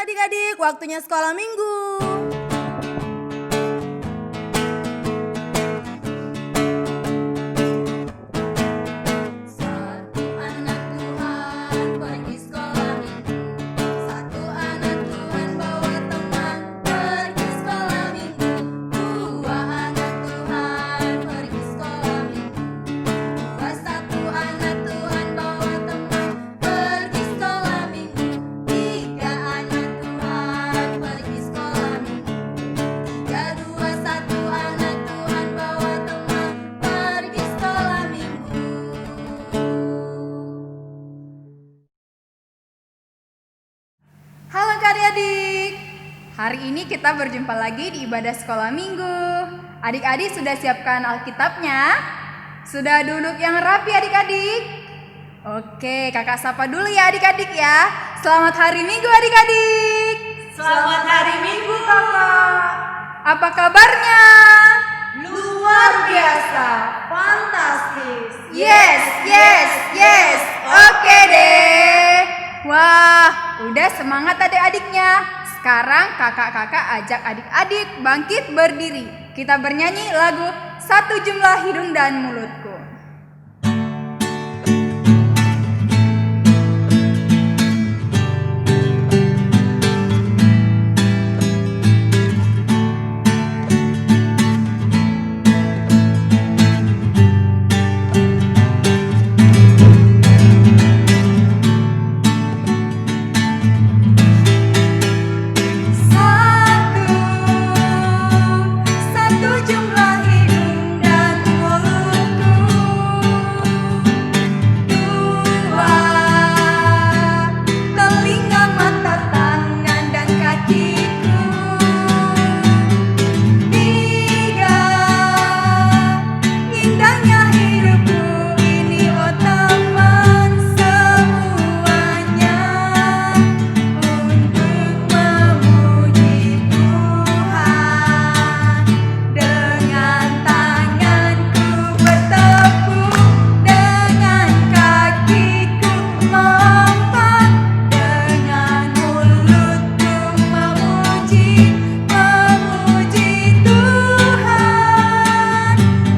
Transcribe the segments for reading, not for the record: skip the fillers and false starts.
adik-adik, waktunya sekolah minggu. Satu anak Tuhan pergi sekolah minggu. Satu anak Tuhan bawa teman pergi sekolah minggu. Dua anak Tuhan pergi sekolah minggu. Satu anak Tuhan bawa teman pergi sekolah minggu. Tiga anak Tuhan pergi sekolah minggu. Tiga, dua, satu anak Tuhan bawa teman pergi sekolah minggu. Halo adik-adik, hari ini kita berjumpa lagi di ibadah sekolah minggu. Adik-adik sudah siapkan Alkitabnya? Sudah duduk yang rapi adik-adik? Oke, kakak sapa dulu ya adik-adik ya. Selamat hari minggu adik-adik. Selamat hari Minggu, Kakak. Apa kabarnya? Luar biasa, fantastis. Yes. Oke deh. Wah, udah semangat adik-adiknya. Sekarang kakak-kakak ajak adik-adik bangkit berdiri. Kita bernyanyi lagu Satu Jumlah Hidung dan Mulutku. Satu jumlah hidung dan mulutku. Dua telinga, mata, tangan, dan kakiku. Tiga indahnya hidupku ini, oh teman semuanya, untuk memuji Tuhan. Dengan tanganku bertepuk, dengan kakiku melompat, dengan mulutku memuji Tuhan.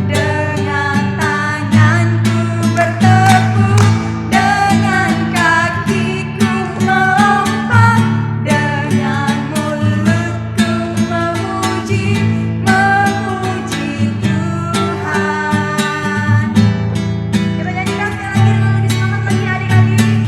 Dengan tanganku bertepuk, dengan kakiku melompat, dengan mulutku memuji Tuhan. Kita nyanyikan sekali lagi, lebih semangat lagi adik-adik.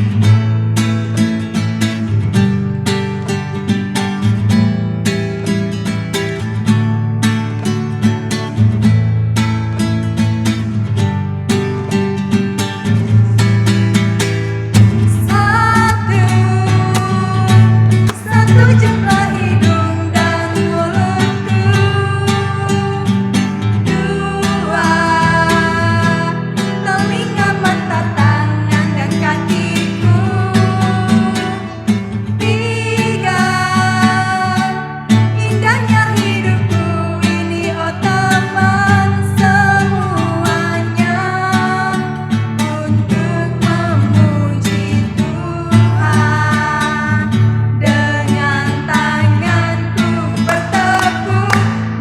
Satu jumlah hidung dan mulutku. Dua telinga, mata, tangan, dan kakiku. Tiga indahnya hidupku ini, oh teman semuanya, untuk memuji Tuhan. Dengan tanganku bertepuk,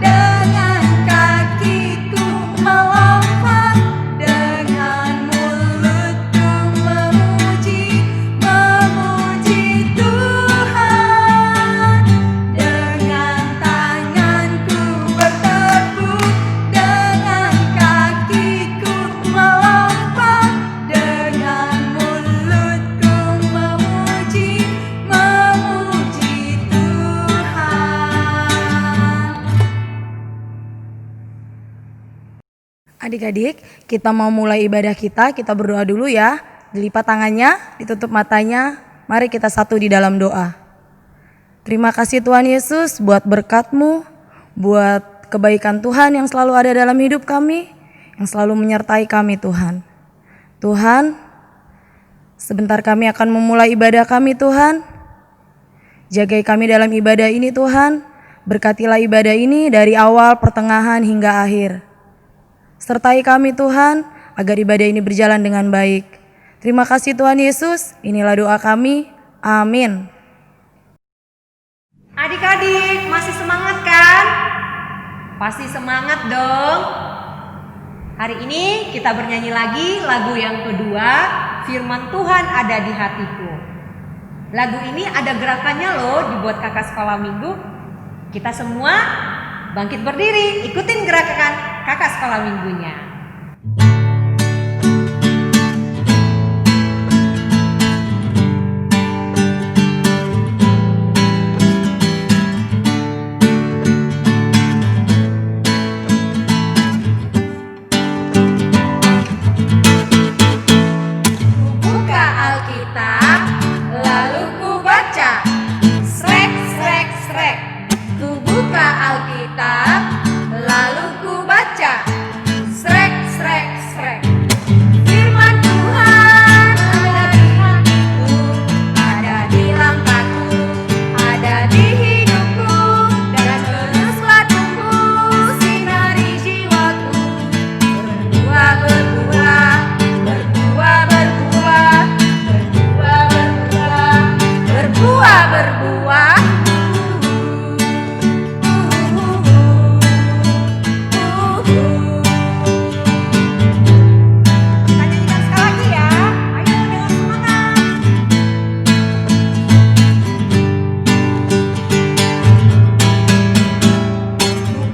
dengan kakiku melompat, dengan mulutku memuji Tuhan. Dengan tanganku bertepuk, dengan kakiku melompat, dengan mulutku memuji Tuhan. Adik-adik, kita mau mulai ibadah kita berdoa dulu ya. Dilipat tangannya, ditutup matanya. Mari kita satu di dalam doa. Terima kasih Tuhan Yesus buat berkat-Mu, buat kebaikan Tuhan yang selalu ada dalam hidup kami, yang selalu menyertai kami Tuhan. Tuhan, sebentar kami akan memulai ibadah kami Tuhan. Jagai kami dalam ibadah ini Tuhan. Berkatilah ibadah ini dari awal, pertengahan, hingga akhir. Sertai kami Tuhan, agar ibadah ini berjalan dengan baik. Terima kasih Tuhan Yesus, inilah doa kami. Amin. Adik-adik masih semangat kan? Pasti semangat dong. Hari ini kita bernyanyi lagi lagu yang kedua, Firman Tuhan Ada di Hatiku. Lagu ini ada gerakannya loh dibuat kakak sekolah minggu. Kita semua bangkit berdiri, ikutin gerakan kakak sekolah minggunya. Buka Alkitab, lalu ku baca. Srek, srek, srek. Ku buka Alkitab, lalu ku baca. Srek, srek, srek. Firman Tuhan ada di hatiku, ada di langkahku, ada di hidupku, dan teruslah tumbuh sinari jiwaku. Berbuah, berbuah, berbuah, berbuah, berbuah, berbuah, berbuah, berbuah. Kita nyanyikan sekali lagi ya. Ayo dengan semangat.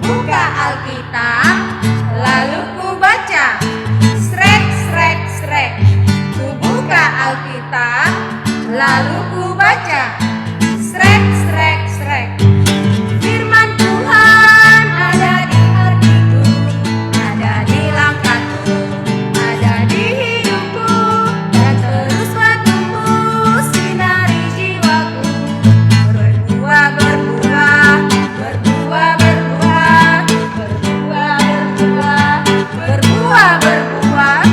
Buka Alkitab, lalu ku baca. Srek, srek, srek. Ku buka Alkitab, lalu ku baca. Srek, srek, srek. Firman Tuhan ada di hatiku, ada di langkahku, ada di hidupku, dan teruslah tumbuh sinari jiwaku. Berbuah, berbuah, berbuah, berbuah, berbuah, berbuah, berbuah, berbuah.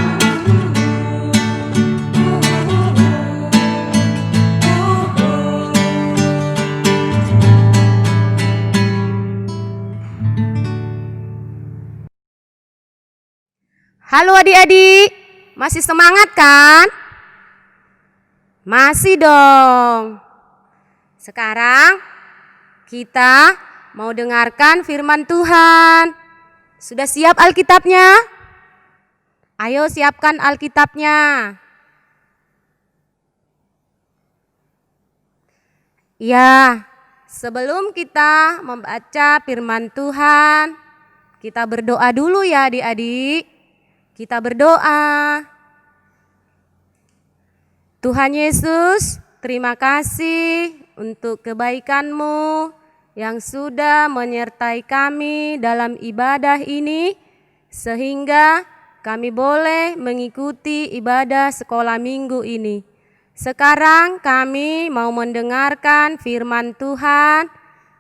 Halo adik-adik, masih semangat kan? Masih dong. Sekarang kita mau dengarkan firman Tuhan. Sudah siap Alkitabnya? Ayo siapkan Alkitabnya. Ya, sebelum kita membaca firman Tuhan, kita berdoa dulu ya adik-adik. Kita berdoa. Tuhan Yesus, terima kasih untuk kebaikan-Mu yang sudah menyertai kami dalam ibadah ini, sehingga kami boleh mengikuti ibadah sekolah minggu ini. Sekarang kami mau mendengarkan firman Tuhan.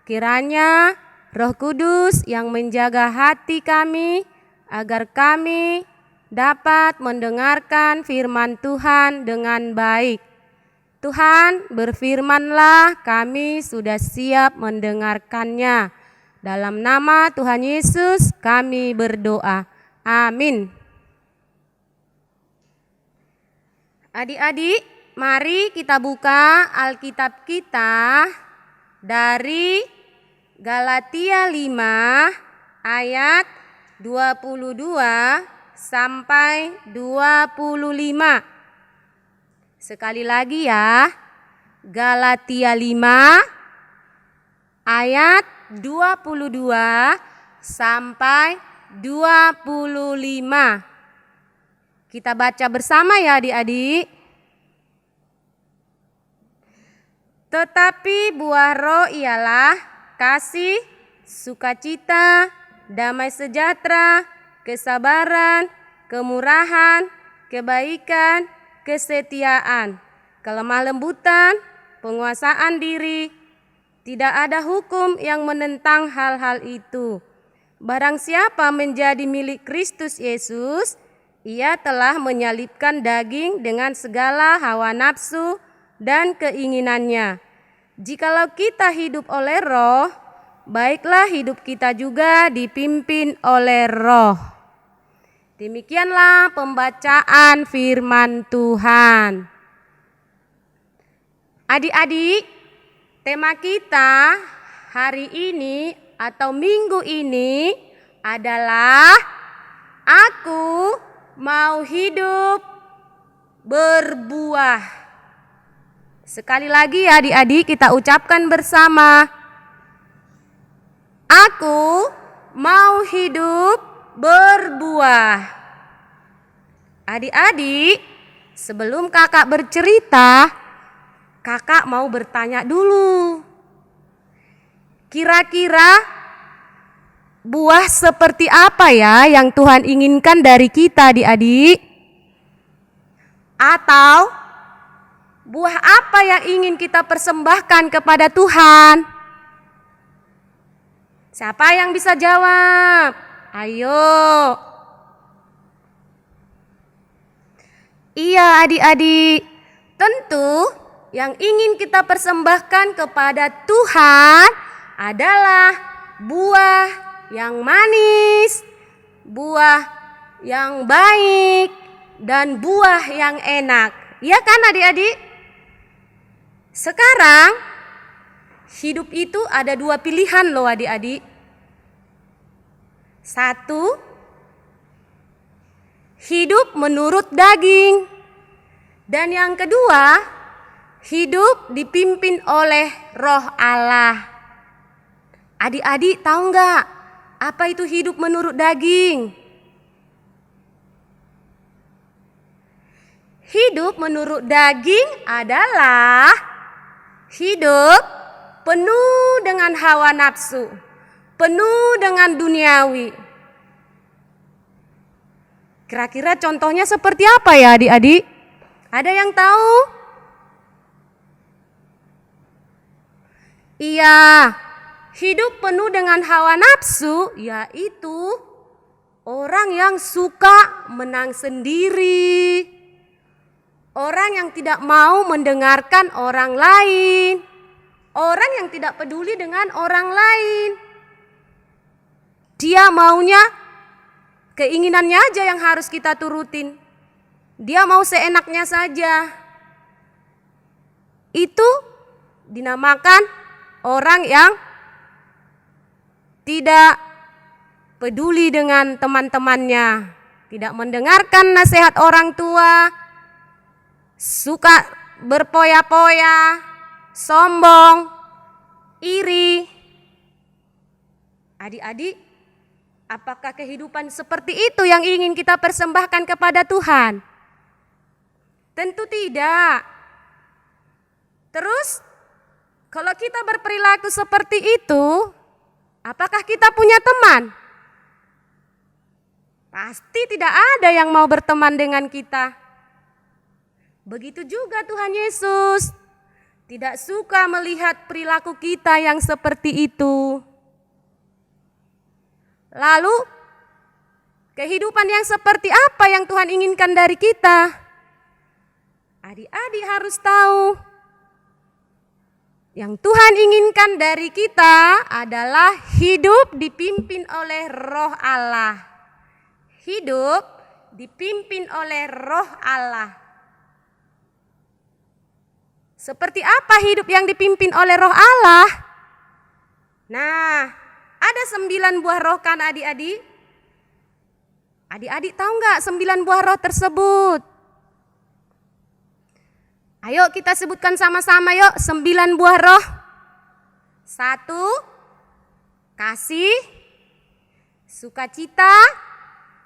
Kiranya Roh Kudus yang menjaga hati kami, agar kami dapat mendengarkan firman Tuhan dengan baik. Tuhan, berfirmanlah, kami sudah siap mendengarkannya. Dalam nama Tuhan Yesus kami berdoa. Amin. Adik-adik, mari kita buka Alkitab kita dari Galatia 5 ayat 22 sampai 25. Sekali lagi ya. Galatia 5 ayat 22 sampai 25. Kita baca bersama ya adik-adik. Tetapi buah roh ialah kasih, sukacita, damai sejahtera, kesabaran, kemurahan, kebaikan, kesetiaan, kelemah lembutan, penguasaan diri. Tidak ada hukum yang menentang hal-hal itu. Barang siapa menjadi milik Kristus Yesus, ia telah menyalibkan daging dengan segala hawa nafsu dan keinginannya. Jikalau kita hidup oleh Roh, baiklah hidup kita juga dipimpin oleh Roh. Demikianlah pembacaan firman Tuhan. Adik-adik, tema kita hari ini atau minggu ini adalah aku mau hidup berbuah. Sekali lagi ya adik-adik, kita ucapkan bersama. Aku mau hidup berbuah. Adik-adik, sebelum kakak bercerita, kakak mau bertanya dulu. Kira-kira buah seperti apa ya yang Tuhan inginkan dari kita, adik-adik? Atau buah apa yang ingin kita persembahkan kepada Tuhan? Siapa yang bisa jawab? Ayo. Iya adik-adik, tentu yang ingin kita persembahkan kepada Tuhan adalah buah yang manis, buah yang baik, dan buah yang enak. Iya kan adik-adik? Sekarang hidup itu ada dua pilihan loh adik-adik. Satu, hidup menurut daging. Dan yang kedua, hidup dipimpin oleh Roh Allah. Adik-adik tahu nggak apa itu hidup menurut daging? Hidup menurut daging adalah hidup penuh dengan hawa nafsu, penuh dengan duniawi. Kira-kira contohnya seperti apa ya adik-adik? Ada yang tahu? Iya, hidup penuh dengan hawa nafsu yaitu orang yang suka menang sendiri. Orang yang tidak mau mendengarkan orang lain. Orang yang tidak peduli dengan orang lain. Dia maunya keinginannya aja yang harus kita turutin. Dia mau seenaknya saja. Itu dinamakan orang yang tidak peduli dengan teman-temannya, tidak mendengarkan nasihat orang tua, suka berpoya-poya, sombong, iri. Adik-adik, apakah kehidupan seperti itu yang ingin kita persembahkan kepada Tuhan? Tentu tidak. Terus, kalau kita berperilaku seperti itu, apakah kita punya teman? Pasti tidak ada yang mau berteman dengan kita. Begitu juga Tuhan Yesus tidak suka melihat perilaku kita yang seperti itu. Lalu, kehidupan yang seperti apa yang Tuhan inginkan dari kita? Adik-adik harus tahu. Yang Tuhan inginkan dari kita adalah hidup dipimpin oleh Roh Allah. Hidup dipimpin oleh Roh Allah. Seperti apa hidup yang dipimpin oleh Roh Allah? Nah, ada 9 buah roh kan adik-adik? Adik-adik tahu nggak 9 buah roh tersebut? Ayo kita sebutkan sama-sama yuk 9 buah roh. 1, kasih, sukacita,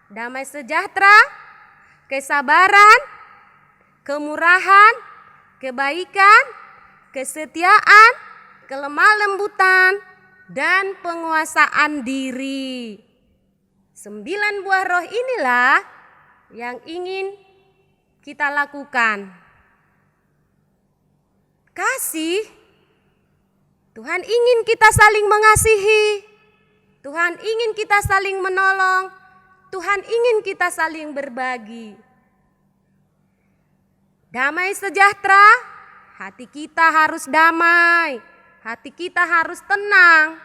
damai sejahtera, kesabaran, kemurahan, kebaikan, kesetiaan, kelemah lembutan, dan penguasaan diri. 9 buah roh inilah yang ingin kita lakukan. Kasih, Tuhan ingin kita saling mengasihi. Tuhan ingin kita saling menolong. Tuhan ingin kita saling berbagi. Damai sejahtera, hati kita harus damai, hati kita harus tenang.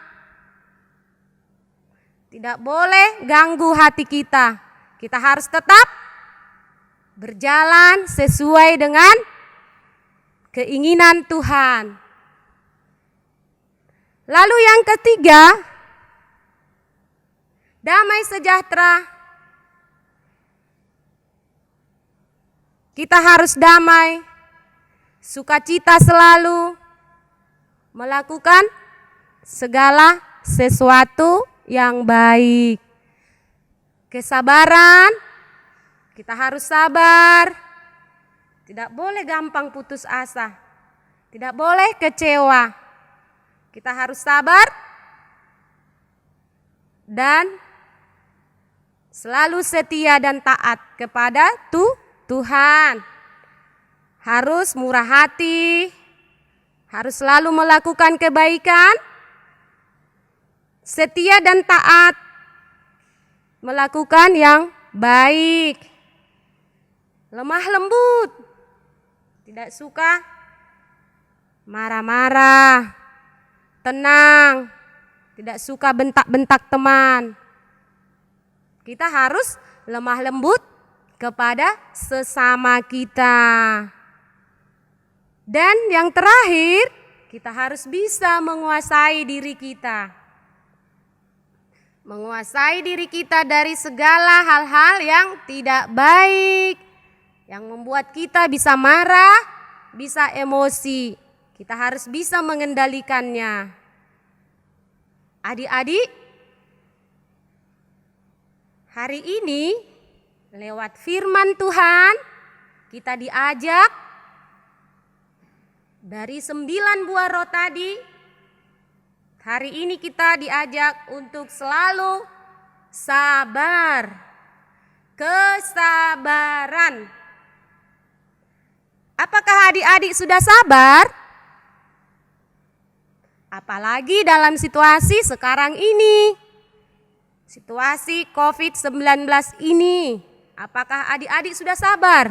Tidak boleh ganggu hati kita. Kita harus tetap berjalan sesuai dengan keinginan Tuhan. Lalu yang ketiga, damai sejahtera. Kita harus damai, sukacita selalu, melakukan segala sesuatu yang baik. Kesabaran, kita harus sabar. Tidak boleh gampang putus asa. Tidak boleh kecewa. Kita harus sabar dan selalu setia dan taat kepada Tuhan. Harus murah hati, harus selalu melakukan kebaikan, setia dan taat, melakukan yang baik. Lemah lembut, tidak suka marah-marah, tenang, tidak suka bentak-bentak teman. Kita harus lemah lembut kepada sesama kita. Dan yang terakhir, kita harus bisa menguasai diri kita. Menguasai diri kita dari segala hal-hal yang tidak baik, yang membuat kita bisa marah, bisa emosi. Kita harus bisa mengendalikannya. Adik-adik, hari ini lewat firman Tuhan kita diajak dari 9 buah roh tadi. Hari ini kita diajak untuk selalu sabar. Kesabaran. Apakah adik-adik sudah sabar? Apalagi dalam situasi sekarang ini, situasi COVID-19 ini. Apakah adik-adik sudah sabar?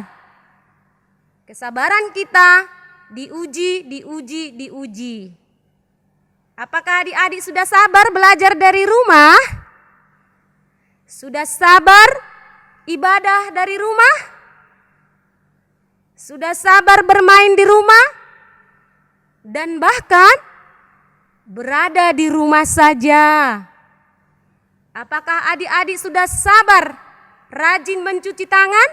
Kesabaran kita diuji. Apakah adik-adik sudah sabar belajar dari rumah? Sudah sabar ibadah dari rumah? Sudah sabar bermain di rumah? Dan bahkan berada di rumah saja. Apakah adik-adik sudah sabar rajin mencuci tangan?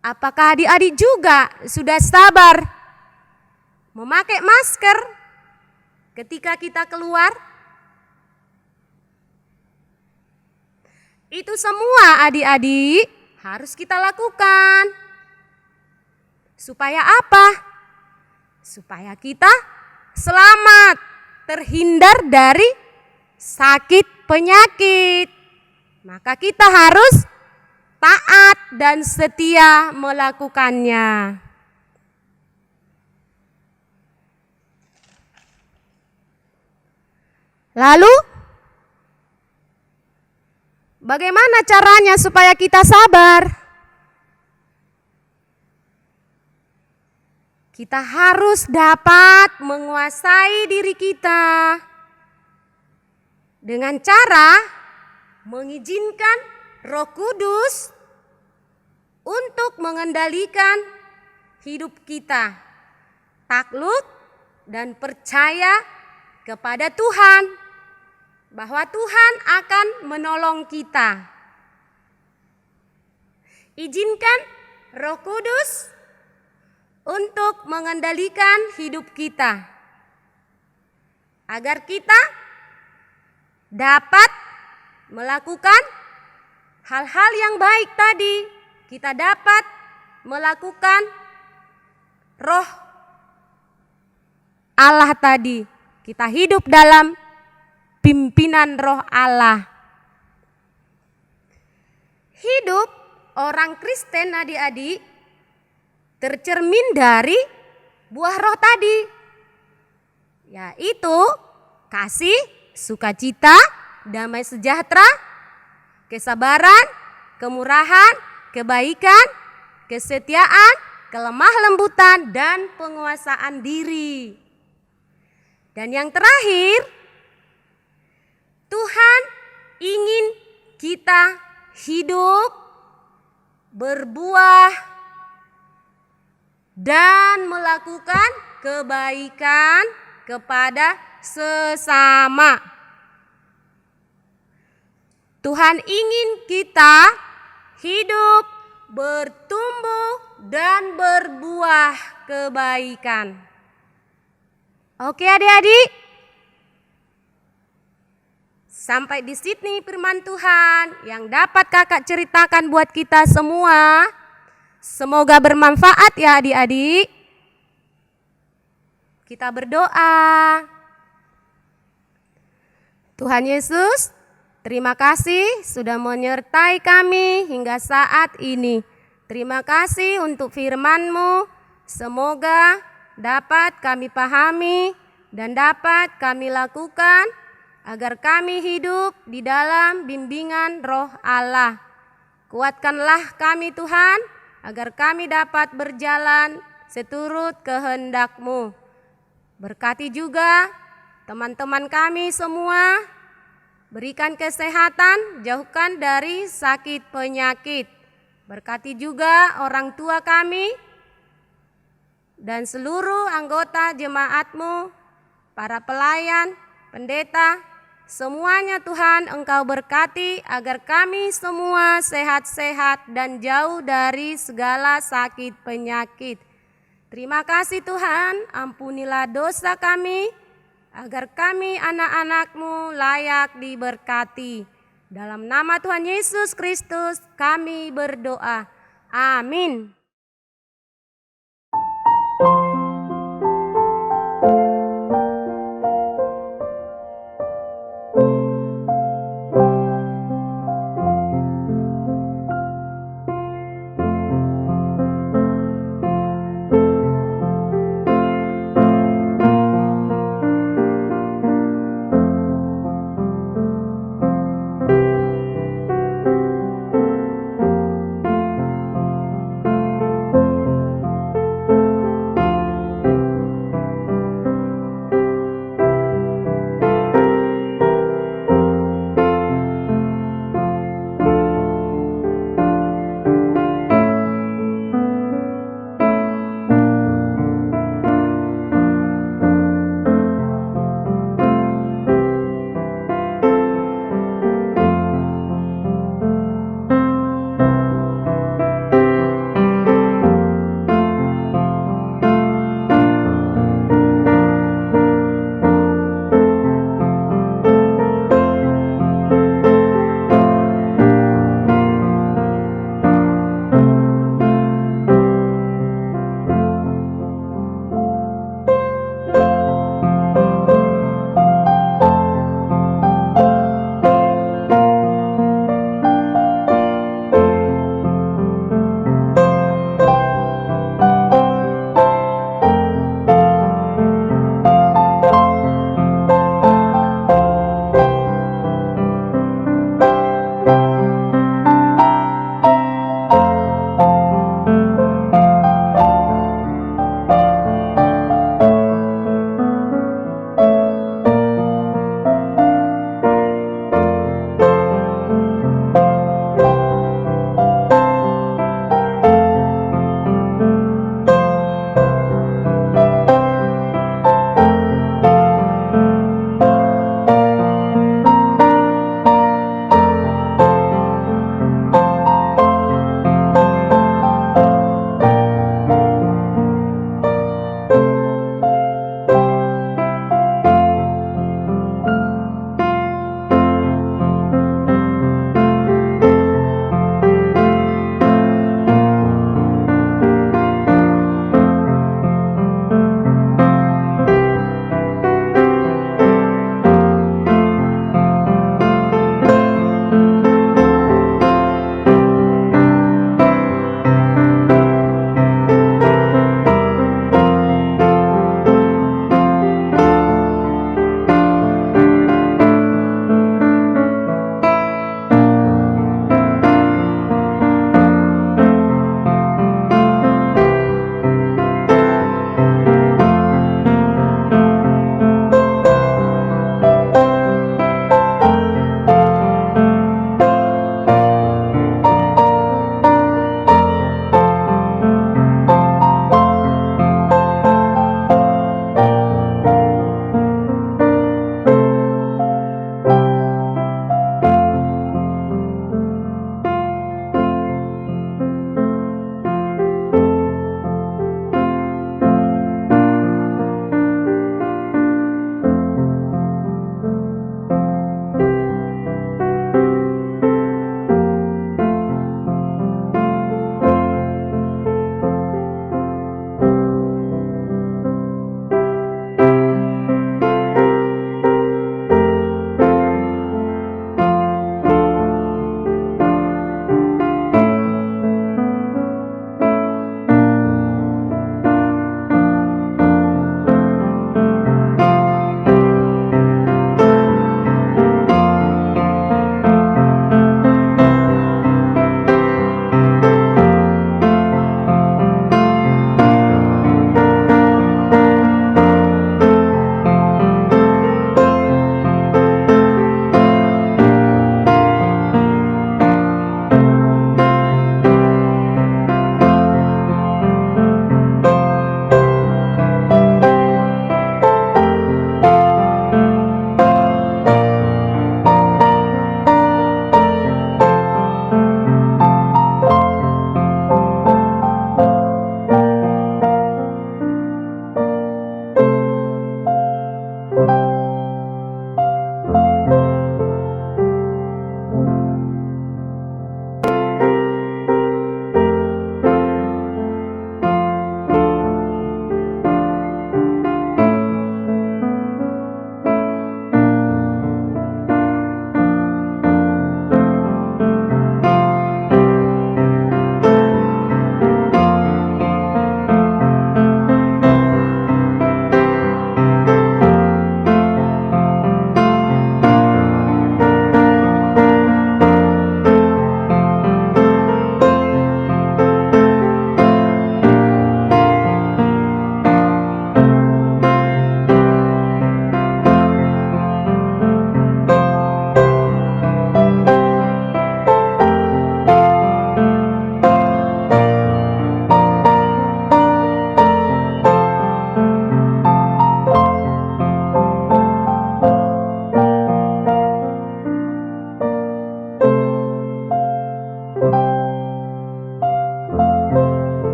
Apakah adik-adik juga sudah sabar memakai masker ketika kita keluar? Itu semua adik-adik harus kita lakukan. Supaya apa? Supaya kita selamat, terhindar dari sakit penyakit. Maka kita harus taat dan setia melakukannya. Lalu, bagaimana caranya supaya kita sabar? Kita harus dapat menguasai diri kita dengan cara mengizinkan Roh Kudus untuk mengendalikan hidup kita, takluk dan percaya kepada Tuhan, bahwa Tuhan akan menolong kita. Izinkan Roh Kudus untuk mengendalikan hidup kita, agar kita dapat melakukan hal-hal yang baik tadi. Kita dapat melakukan Roh Allah tadi. Kita hidup dalam pimpinan Roh Allah. Hidup orang Kristen adik-adik tercermin dari buah roh tadi, yaitu kasih, sukacita, damai sejahtera, kesabaran, kemurahan, kebaikan, kesetiaan, kelemah lembutan, dan penguasaan diri. Dan yang terakhir, Tuhan ingin kita hidup berbuah dan melakukan kebaikan kepada sesama. Tuhan ingin kita hidup, bertumbuh, dan berbuah kebaikan. Oke adik-adik, sampai di sini firman Tuhan yang dapat kakak ceritakan buat kita semua. Semoga bermanfaat ya adik-adik. Kita berdoa. Tuhan Yesus, terima kasih sudah menyertai kami hingga saat ini. Terima kasih untuk firman-Mu. Semoga dapat kami pahami dan dapat kami lakukan agar kami hidup di dalam bimbingan Roh Allah. Kuatkanlah kami Tuhan, agar kami dapat berjalan seturut kehendak-Mu. Berkati juga teman-teman kami semua, berikan kesehatan, jauhkan dari sakit penyakit. Berkati juga orang tua kami dan seluruh anggota jemaat-Mu, para pelayan, pendeta, semuanya Tuhan Engkau berkati agar kami semua sehat-sehat dan jauh dari segala sakit penyakit. Terima kasih Tuhan, ampunilah dosa kami, agar kami anak-anak-Mu layak diberkati. Dalam nama Tuhan Yesus Kristus kami berdoa. Amin.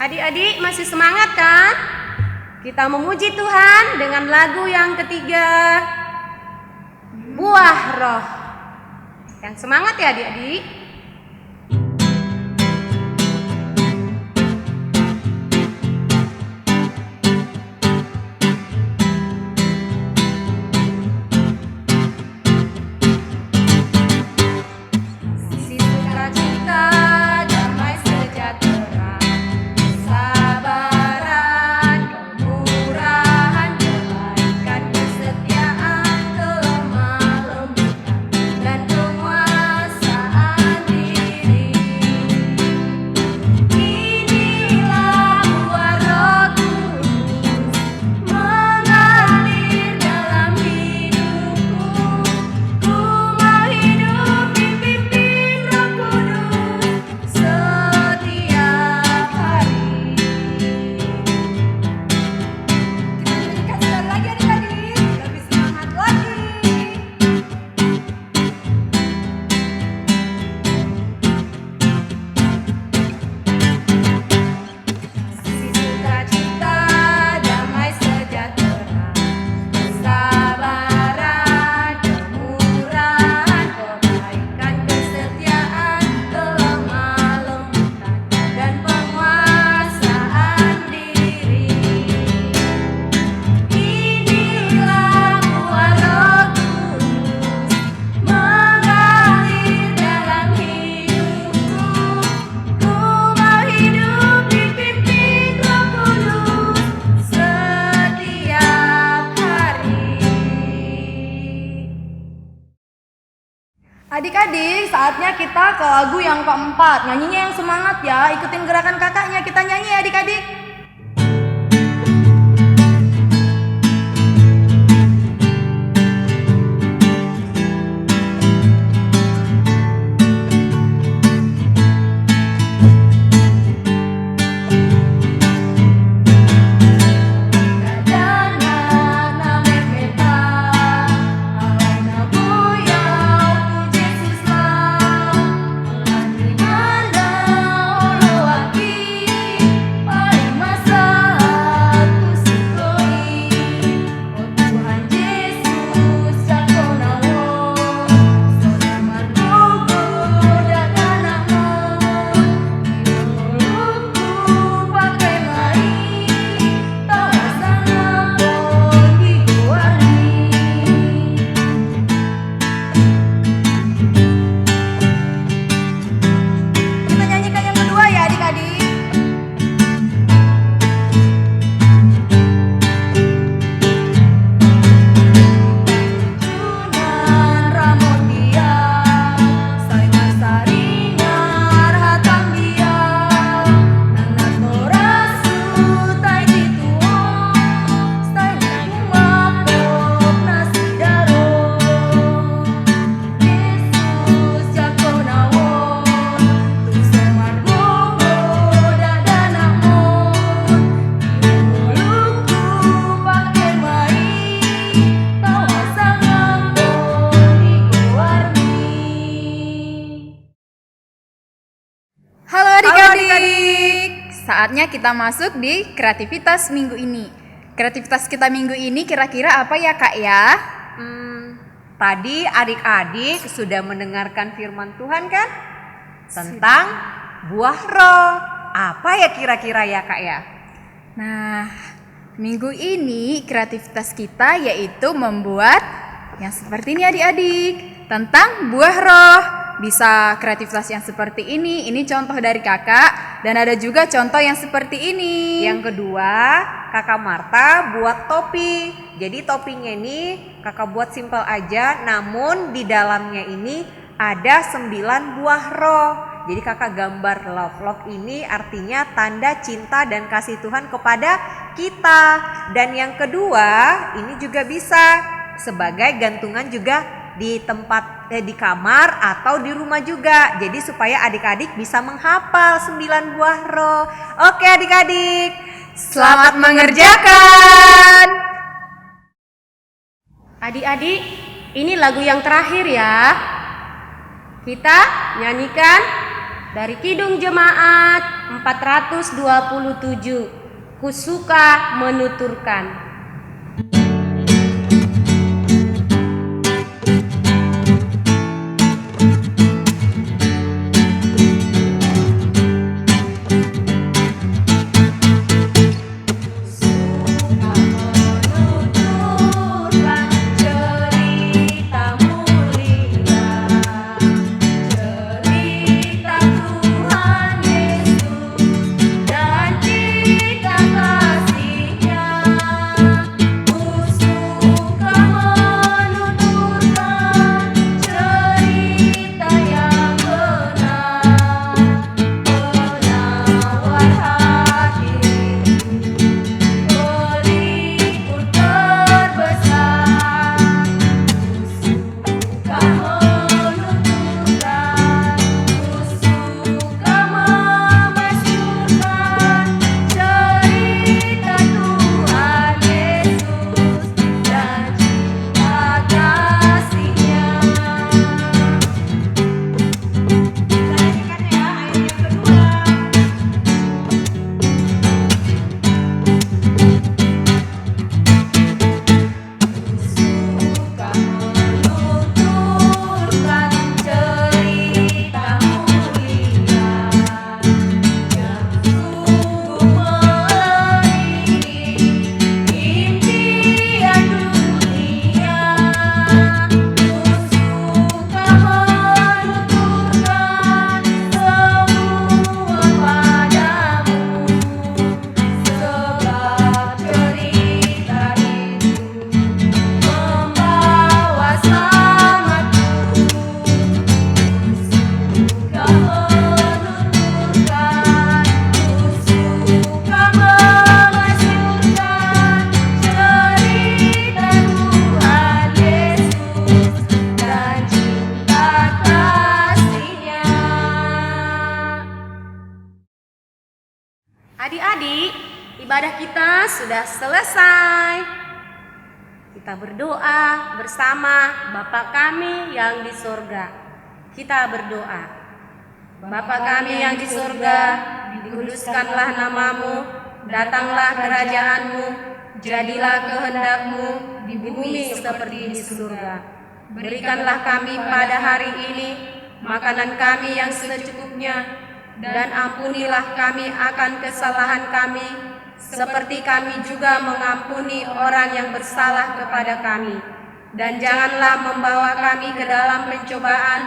Adik-adik masih semangat kan? Kita memuji Tuhan dengan lagu yang ketiga, Buah Roh. Yang semangat ya adik-adik? Sisi sukacita, damai sejahtera, kesabaran, kemurahan, kebaikan, kesetiaan, kelemah lembutan, dan penguasaan diri. Inilah buah Roh Kudus mengalir dalam hidupku. Ku mau hidup dipimpin Roh Kudus setiap hari. Kita nyanyikan sekali lagi adik-adik, lebih semangat lagi. Sisi sukacita, damai sejahtera, kesabaran, kemurahan, kebaikan, kesetiaan, kelemah lembutan, dan penguasaan diri. Inilah buah Roh Kudus mengalir dalam hidupku. Ku mau hidup dipimpin Roh Kudus setiap hari. Adik-adik, saatnya kita ke lagu yang keempat. Nyanyinya yang semangat ya, ikutin gerakan kakaknya. Kita nyanyi ya adik-adik. Kita nyanyikan yang kedua ya adik-adik. Tunan ramon dia, saingan saringar hatang dia, nanat morasu tai dituo, saingan mapok nasi daro. Yesus jago nawon, tusomar bobo dadanamon, mulutku pakai mai, tawasa ngambon iguarni. Halo adik-adik, saatnya kita masuk di kreativitas minggu ini. Kreativitas kita minggu ini kira-kira apa ya kak ya? Tadi adik-adik sudah mendengarkan firman Tuhan kan? Tentang buah roh. Apa ya kira-kira ya Kak ya? Nah, minggu ini kreativitas kita yaitu membuat yang seperti ini adik-adik, tentang buah roh. Bisa kreativitas yang seperti ini contoh dari kakak, dan ada juga contoh yang seperti ini. Yang kedua, Kakak Marta buat topi. Jadi topinya ini kakak buat simpel aja, namun di dalamnya ini ada 9 buah roh. Jadi kakak gambar love ini artinya tanda cinta dan kasih Tuhan kepada kita. Dan yang kedua, ini juga bisa sebagai gantungan juga di tempat di kamar atau di rumah juga. Jadi supaya adik-adik bisa menghafal 9 buah roh. Oke adik-adik, Selamat mengerjakan. Adik-adik, ini lagu yang terakhir ya. Kita nyanyikan dari Kidung Jemaat 427. Kusuka menuturkan. Adik-adik, ibadah kita sudah selesai. Kita berdoa bersama Bapa kami yang di surga. Kita berdoa. Bapa kami yang di surga, dikuduskanlah namamu, datanglah kerajaanmu, jadilah kehendakmu di bumi seperti di surga. Berikanlah kami pada hari ini makanan kami yang secukupnya, dan ampunilah kami akan kesalahan kami, seperti kami juga mengampuni orang yang bersalah kepada kami. Dan janganlah membawa kami ke dalam pencobaan,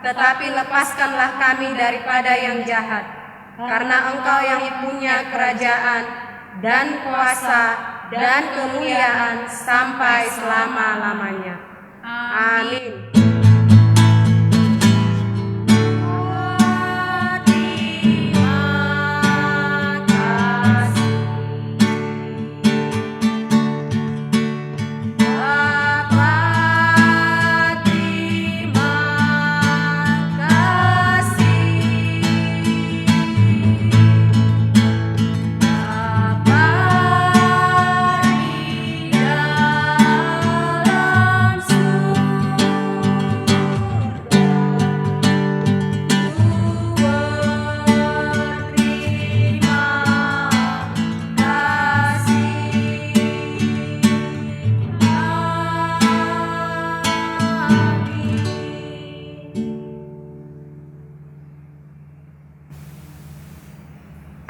tetapi lepaskanlah kami daripada yang jahat. Karena Engkau yang punya kerajaan, dan kuasa, dan kemuliaan sampai selama-lamanya. Amin.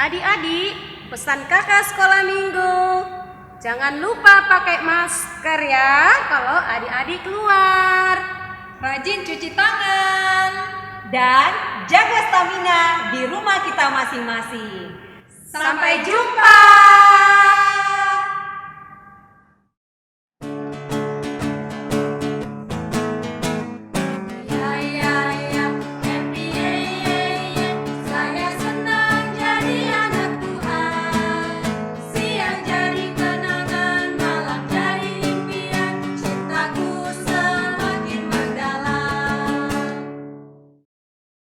Adik-adik, pesan kakak sekolah minggu, jangan lupa pakai masker ya kalau adik-adik keluar. Rajin cuci tangan. Dan jaga stamina di rumah kita masing-masing. Sampai jumpa.